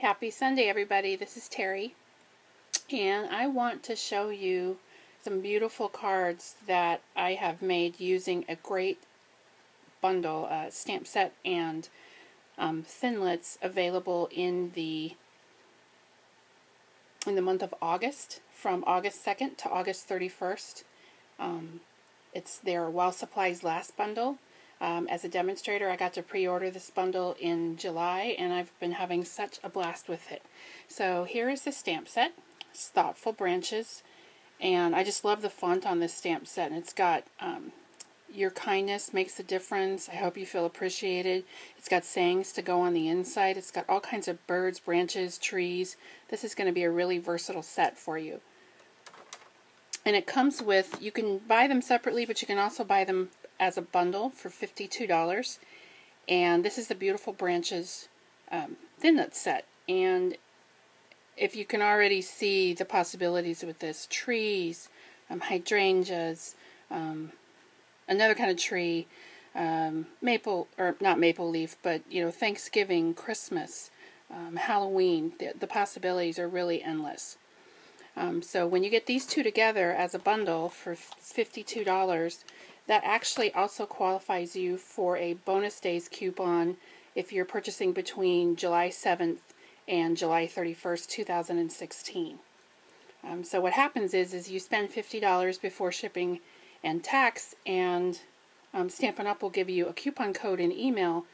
Happy Sunday, everybody. This is Terri, and I want to show you some beautiful cards that I have made using a great bundle, stamp set and Thinlits available in the month of August, from August 2nd to August 31st. It's their While Supplies Last bundle. As a demonstrator, I got to pre-order this bundle in July, and I've been having such a blast with it. So here is the stamp set. It's Thoughtful Branches, and I just love the font on this stamp set. And it's got your kindness makes a difference. I hope you feel appreciated. It's got sayings to go on the inside. It's got all kinds of birds, branches, trees. This is going to be a really versatile set for you. And it comes with, you can buy them separately, but you can also buy them as a bundle for $52. And this is the Beautiful Branches Thinlits set. And if you can already see the possibilities with this, trees, hydrangeas, another kind of tree, maple, or not maple leaf, but Thanksgiving, Christmas, Halloween, the possibilities are really endless. So when you get these two together as a bundle for $52, that actually also qualifies you for a bonus days coupon if you're purchasing between July 7th and July 31st, 2016. So what happens is you spend $50 before shipping and tax, and Stampin' Up! Will give you a coupon code in email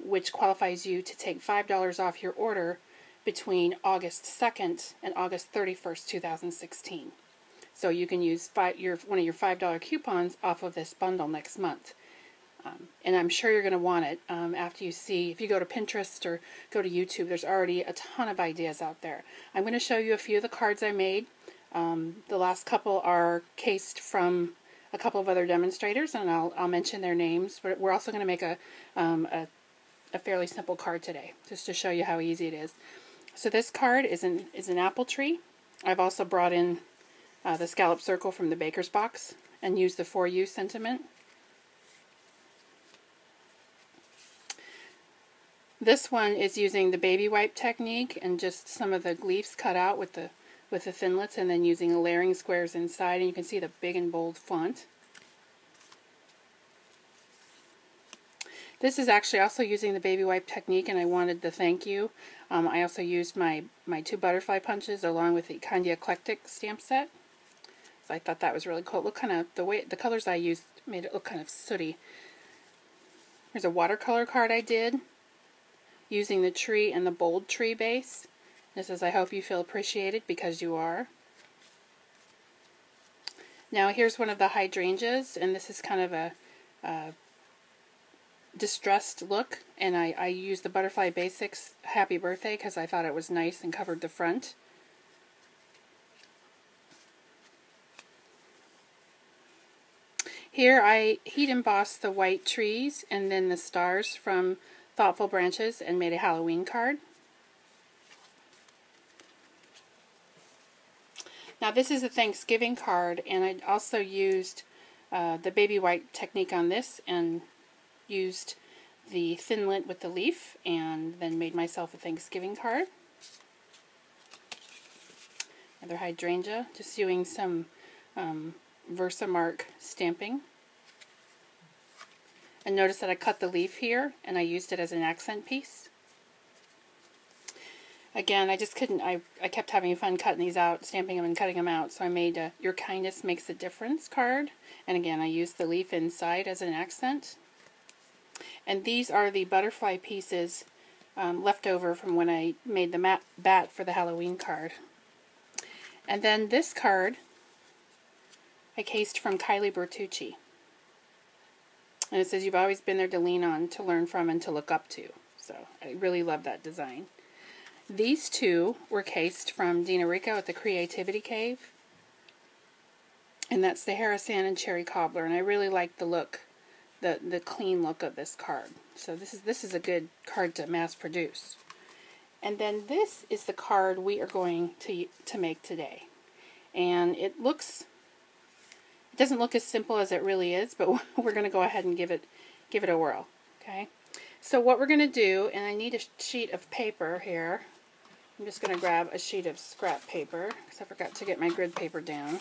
which qualifies you to take $5 off your order between August 2nd and August 31st, 2016. So you can use one of your $5 coupons off of this bundle next month. And I'm sure you're going to want it after you see, if you go to Pinterest or go to YouTube, there's already a ton of ideas out there. I'm going to show you a few of the cards I made. The last couple are cased from a couple of other demonstrators, and I'll mention their names. But we're also going to make a fairly simple card today, just to show you how easy it is. So this card is an apple tree. I've also brought in the scallop circle from the baker's box and used the For You sentiment. This one is using the baby wipe technique and just some of the leaves cut out with the Thinlits, and then using the layering squares inside, and you can see the big and bold font. This is actually also using the baby wipe technique, and I wanted the thank you. I also used my two butterfly punches along with the kind of eclectic stamp set. So I thought that was really cool. Look, kind of the colors I used made it look kind of sooty. There's a watercolor card I did using the tree and the bold tree base. This says, I hope you feel appreciated, because you are. Now here's one of the hydrangeas, and this is kind of a distressed look, and I used the Butterfly Basics Happy Birthday because I thought it was nice and covered the front. Here I heat embossed the white trees and then the stars from Thoughtful Branches and made a Halloween card. Now this is a Thanksgiving card, and I also used the baby wipe technique on this and used the Thinlit with the leaf, and then made myself a Thanksgiving card. Another hydrangea, just doing some Versamark stamping. And notice that I cut the leaf here, and I used it as an accent piece. Again, I just couldn't, I kept having fun cutting these out, stamping them and cutting them out, so I made a Your Kindness Makes a Difference card. And again, I used the leaf inside as an accent. And these are the butterfly pieces left over from when I made the bat for the Halloween card. And then this card I cased from Kylie Bertucci. And it says, you've always been there to lean on, to learn from, and to look up to. So I really love that design. These two were cased from Dina Rico at the Creativity Cave. And that's the Harrison and Cherry Cobbler. And I really like the look, the clean look of this card. So this is a good card to mass produce. And then this is the card we are going to make today. And it doesn't look as simple as it really is, but we're going to go ahead and give it a whirl. Okay. So what we're going to do, and I need a sheet of paper here. I'm just going to grab a sheet of scrap paper because I forgot to get my grid paper down.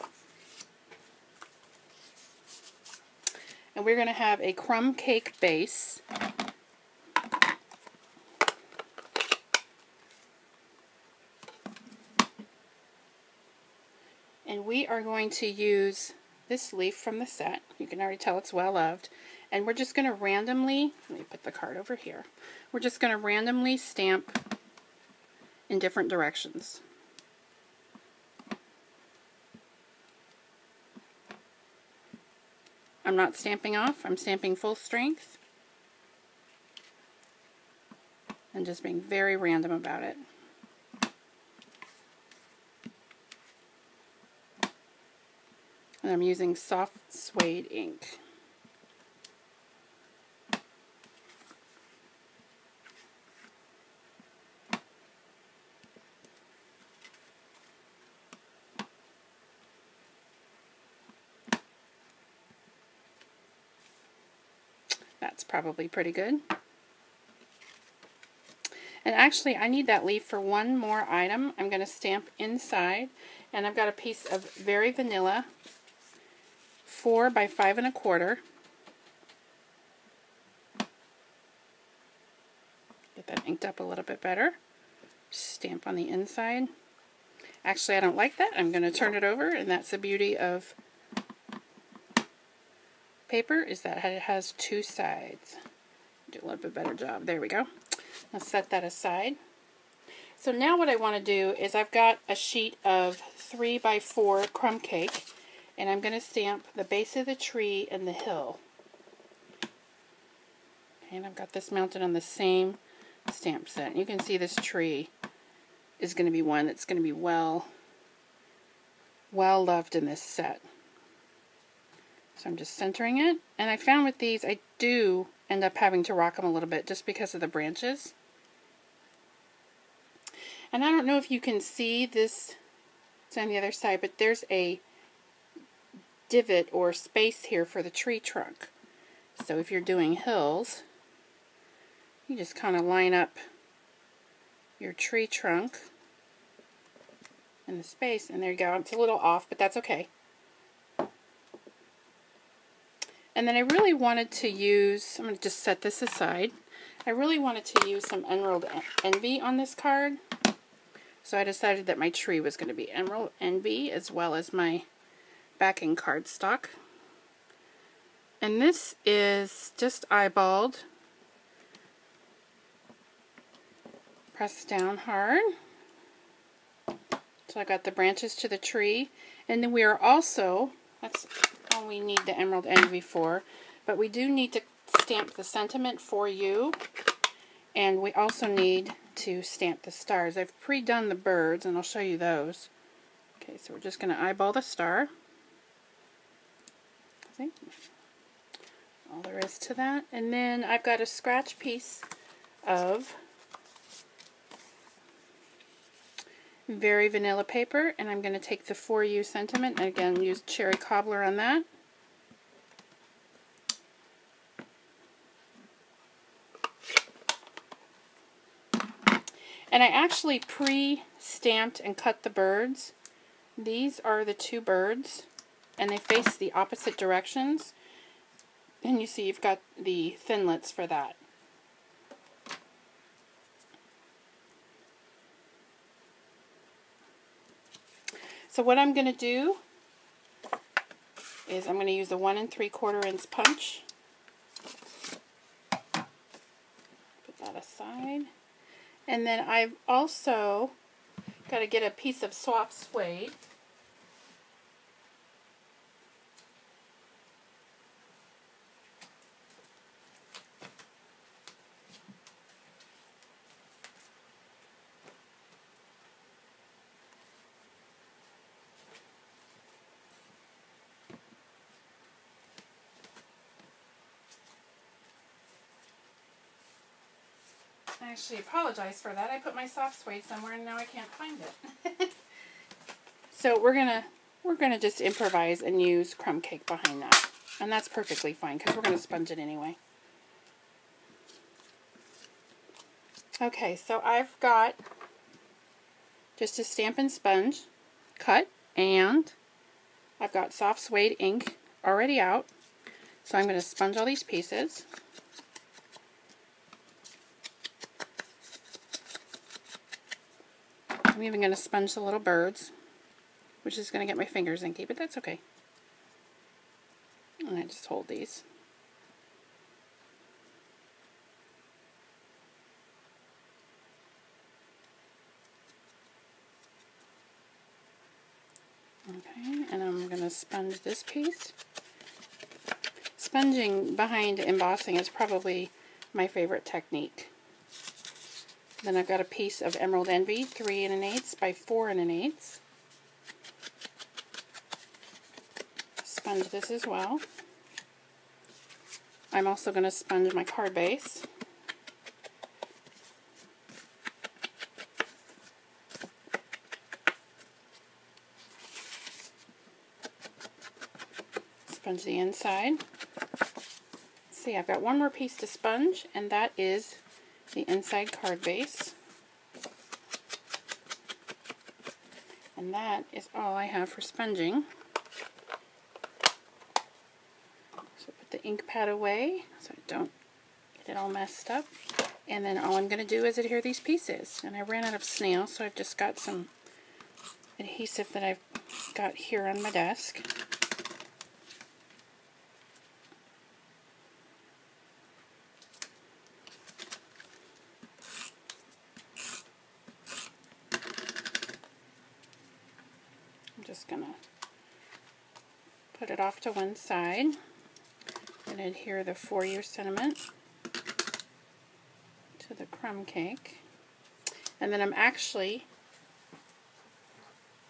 And we're going to have a crumb cake base. And we are going to use this leaf from the set. You can already tell it's well loved. And we're just going to randomly, let me put the card over here. We're just going to randomly stamp in different directions. I'm not stamping off, I'm stamping full strength. And just being very random about it. And I'm using soft suede ink. That's probably pretty good. And actually, I need that leaf for one more item. I'm going to stamp inside, and I've got a piece of Very Vanilla 4 by 5 1/4. Get that inked up a little bit better. Stamp on the inside. Actually, I don't like that. I'm going to turn it over, and that's the beauty of paper, is that it has two sides. Do a little bit better job. There we go. Let's set that aside. So now what I want to do is I've got a sheet of 3 by 4 crumb cake, and I'm going to stamp the base of the tree and the hill. Okay, and I've got this mounted on the same stamp set. You can see this tree is going to be one that's going to be well loved in this set. So I'm just centering it, and I found with these I do end up having to rock them a little bit just because of the branches. And I don't know if you can see this, it's on the other side, but there's a divot or space here for the tree trunk. So if you're doing hills, you just kind of line up your tree trunk in the space, and there you go. It's a little off, but that's okay. And then I really wanted to use, I'm going to just set this aside, I really wanted to use some Emerald Envy on this card. So I decided that my tree was going to be Emerald Envy as well as my backing cardstock. And this is just eyeballed, pressed down hard. So I got the branches to the tree. And then we are also, that's all we need the Emerald Envy for, but we do need to stamp the sentiment for you, and we also need to stamp the stars. I've pre-done the birds, and I'll show you those. Okay, so we're just going to eyeball the star. See? All there is to that. And then I've got a scratch piece of Very Vanilla paper, and I'm going to take the For You sentiment, and again use cherry cobbler on that. And I actually pre-stamped and cut the birds. These are the two birds, and they face the opposite directions. And you see you've got the Thinlits for that. So what I'm going to do is I'm going to use a 1 3/4 inch punch. Put that aside. And then I've also got to get a piece of soft suede. I actually apologize for that. I put my soft suede somewhere and now I can't find it. So we're gonna just improvise and use crumb cake behind that, and that's perfectly fine because we're gonna sponge it anyway. Okay, so I've got just a Stampin' sponge, cut, and I've got soft suede ink already out. So I'm going to sponge all these pieces. I'm even going to sponge the little birds, which is going to get my fingers inky, but that's okay. And I just hold these. Okay, and I'm going to sponge this piece. Sponging behind embossing is probably my favorite technique. Then I've got a piece of Emerald Envy, 3 1/8 by 4 1/8. Sponge this as well. I'm also going to sponge my card base. Sponge the inside. See, I've got one more piece to sponge, and that is the inside card base. And that is all I have for sponging. So put the ink pad away so I don't get it all messed up. And then all I'm going to do is adhere these pieces. And I ran out of snail, so I've just got some adhesive that I've got here on my desk. Just gonna put it off to one side and adhere the For You sentiment to the crumb cake. And then I'm actually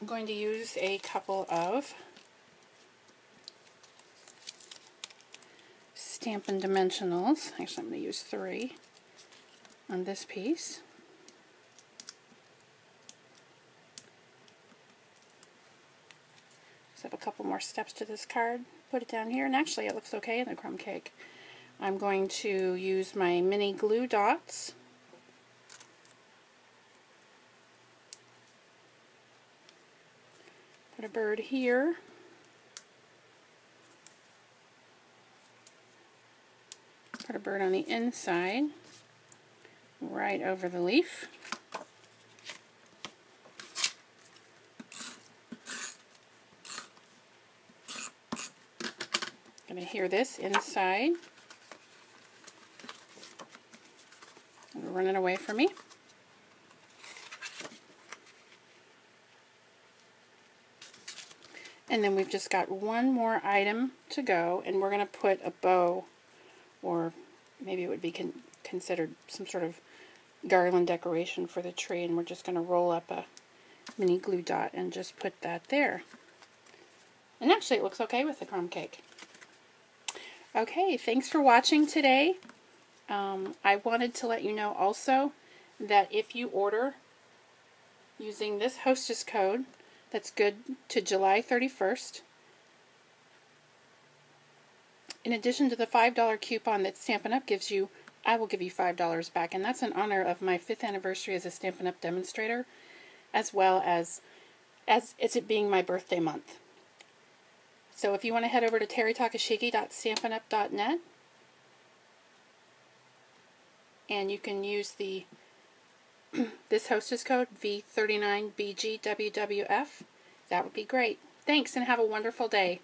going to use a couple of Stampin' Dimensionals. Actually, I'm going to use 3 on this piece. So I have a couple more steps to this card. Put it down here, and actually it looks okay in the crumb cake. I'm going to use my mini glue dots. Put a bird here. Put a bird on the inside, right over the leaf. I'm going to adhere this inside. It'll run it away from me. And then we've just got one more item to go, and we're going to put a bow, or maybe it would be considered some sort of garland decoration for the tree, and we're just going to roll up a mini glue dot and just put that there. And actually it looks okay with the crumb cake. Okay, thanks for watching today. I wanted to let you know also that if you order using this Hostess code, that's good to July 31st, in addition to the $5 coupon that Stampin' Up gives you, I will give you $5 back, and that's in honor of my 5th anniversary as a Stampin' Up demonstrator, as well as it being my birthday month. So if you want to head over to terrytakashiki.stampinup.net, and you can use this Hostess code V39BGWWF, that would be great. Thanks, and have a wonderful day.